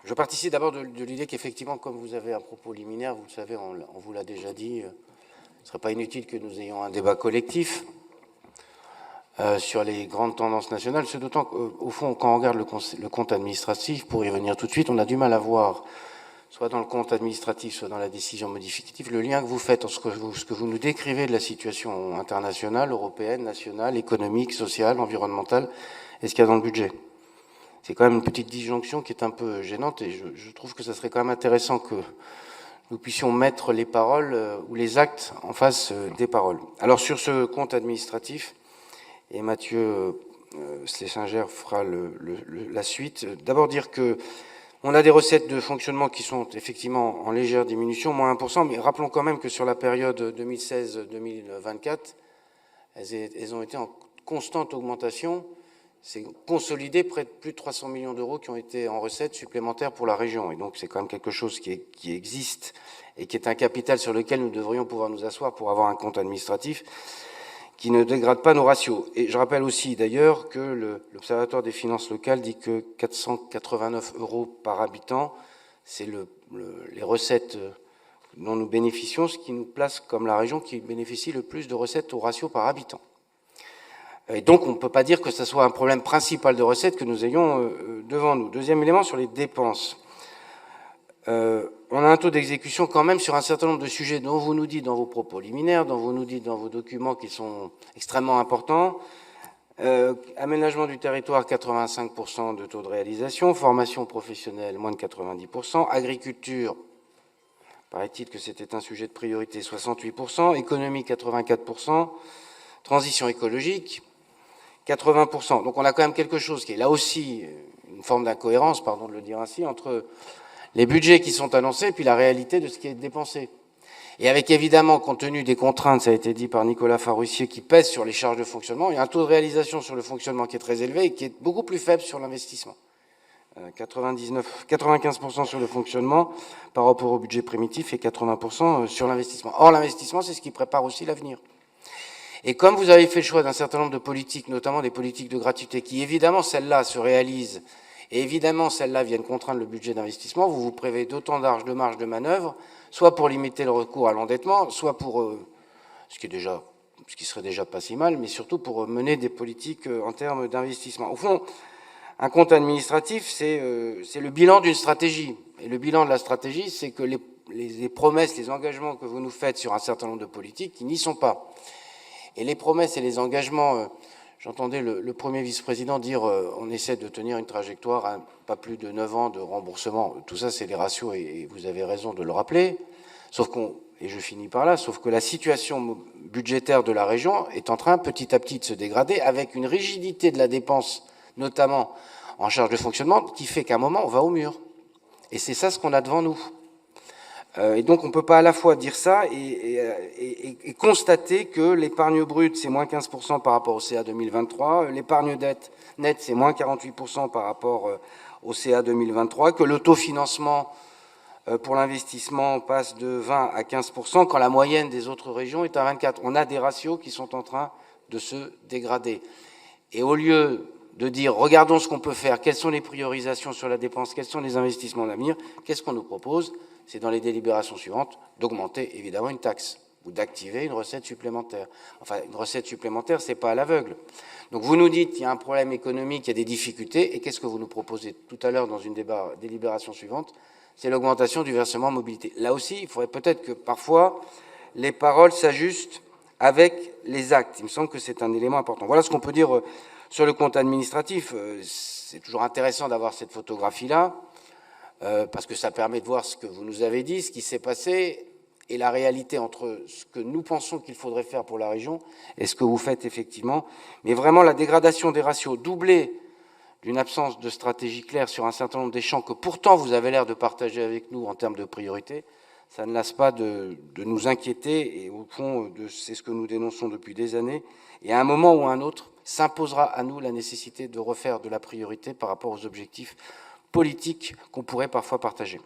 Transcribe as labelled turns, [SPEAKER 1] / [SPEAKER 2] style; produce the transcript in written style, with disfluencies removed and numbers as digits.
[SPEAKER 1] Je participe d'abord de l'idée qu'effectivement, comme vous avez un propos liminaire, vous le savez, on vous l'a déjà dit, ce ne serait pas inutile que nous ayons un débat collectif sur les grandes tendances nationales, ce d'autant qu'au fond, quand on regarde le compte administratif, pour y revenir tout de suite, on a du mal à voir, soit dans le compte administratif, soit dans la décision modificative, le lien que vous faites entre ce que vous nous décrivez de la situation internationale, européenne, nationale, économique, sociale, environnementale, et ce qu'il y a dans le budget. C'est quand même une petite disjonction qui est un peu gênante, et je trouve que ça serait quand même intéressant que nous puissions mettre les paroles ou les actes en face des paroles. Alors sur ce compte administratif, et Mathieu Schlesinger fera la suite, d'abord dire que on a des recettes de fonctionnement qui sont effectivement en légère diminution, moins 1%, mais rappelons quand même que sur la période 2016-2024, elles ont été en constante augmentation. C'est consolidé près de plus de 300 millions d'euros qui ont été en recettes supplémentaires pour la région. Et donc c'est quand même quelque chose qui existe et qui est un capital sur lequel nous devrions pouvoir nous asseoir pour avoir un compte administratif qui ne dégrade pas nos ratios. Et je rappelle aussi d'ailleurs que l'Observatoire des finances locales dit que 489 euros par habitant, c'est les recettes dont nous bénéficions, ce qui nous place comme la région qui bénéficie le plus de recettes au ratio par habitant. Et donc, on ne peut pas dire que ce soit un problème principal de recettes que nous ayons devant nous. Deuxième élément, sur les dépenses. On a un taux d'exécution quand même sur un certain nombre de sujets dont vous nous dites dans vos propos liminaires, dont vous nous dites dans vos documents qui sont extrêmement importants. Aménagement du territoire, 85% de taux de réalisation. Formation professionnelle, moins de 90%. Agriculture, paraît-il que c'était un sujet de priorité, 68%. Économie, 84%. Transition écologique, 80%. Donc on a quand même quelque chose qui est là aussi une forme d'incohérence, pardon de le dire ainsi, entre les budgets qui sont annoncés et puis la réalité de ce qui est dépensé. Et avec évidemment, compte tenu des contraintes, ça a été dit par Nicolas Farussier, qui pèsent sur les charges de fonctionnement, il y a un taux de réalisation sur le fonctionnement qui est très élevé et qui est beaucoup plus faible sur l'investissement. 95% sur le fonctionnement par rapport au budget primitif et 80% sur l'investissement. Or, l'investissement, c'est ce qui prépare aussi l'avenir. Et comme vous avez fait le choix d'un certain nombre de politiques, notamment des politiques de gratuité, qui évidemment celles-là se réalisent, et évidemment celles-là viennent contraindre le budget d'investissement, vous vous prévez d'autant de marge de manœuvre, soit pour limiter le recours à l'endettement, soit pour, ce qui serait déjà pas si mal, mais surtout pour mener des politiques en termes d'investissement. Au fond, un compte administratif, c'est le bilan d'une stratégie. Et le bilan de la stratégie, c'est que les promesses, les engagements que vous nous faites sur un certain nombre de politiques, qui n'y sont pas. Et les promesses et les engagements, j'entendais le premier vice-président dire on essaie de tenir une trajectoire à pas plus de 9 ans de remboursement. Tout ça, c'est les ratios, et vous avez raison de le rappeler. Sauf et je finis par là, sauf que la situation budgétaire de la région est en train petit à petit de se dégrader avec une rigidité de la dépense, notamment en charge de fonctionnement, qui fait qu'à un moment, on va au mur. Et c'est ça ce qu'on a devant nous. Et donc on ne peut pas à la fois dire ça et constater que l'épargne brute, c'est moins 15% par rapport au CA 2023, l'épargne nette, c'est moins 48% par rapport au CA 2023, que l'autofinancement pour l'investissement passe de 20 à 15%, quand la moyenne des autres régions est à 24%. On a des ratios qui sont en train de se dégrader. Et au lieu de dire, regardons ce qu'on peut faire, quelles sont les priorisations sur la dépense, quels sont les investissements d'avenir, qu'est-ce qu'on nous propose ? C'est dans les délibérations suivantes d'augmenter évidemment une taxe ou d'activer une recette supplémentaire. Enfin, une recette supplémentaire, c'est pas à l'aveugle. Donc vous nous dites qu'il y a un problème économique, il y a des difficultés, et qu'est-ce que vous nous proposez tout à l'heure dans une délibération suivante ? C'est l'augmentation du versement mobilité. Là aussi, il faudrait peut-être que parfois les paroles s'ajustent avec les actes. Il me semble que c'est un élément important. Voilà ce qu'on peut dire sur le compte administratif. C'est toujours intéressant d'avoir cette photographie-là. Parce que ça permet de voir ce que vous nous avez dit, ce qui s'est passé, et la réalité entre ce que nous pensons qu'il faudrait faire pour la région et ce que vous faites effectivement. Mais vraiment, la dégradation des ratios, doublée d'une absence de stratégie claire sur un certain nombre des champs que pourtant vous avez l'air de partager avec nous en termes de priorité, ça ne lasse pas de nous inquiéter, et au fond, c'est ce que nous dénonçons depuis des années. Et à un moment ou à un autre, s'imposera à nous la nécessité de refaire de la priorité par rapport aux objectifs politiques qu'on pourrait parfois partager.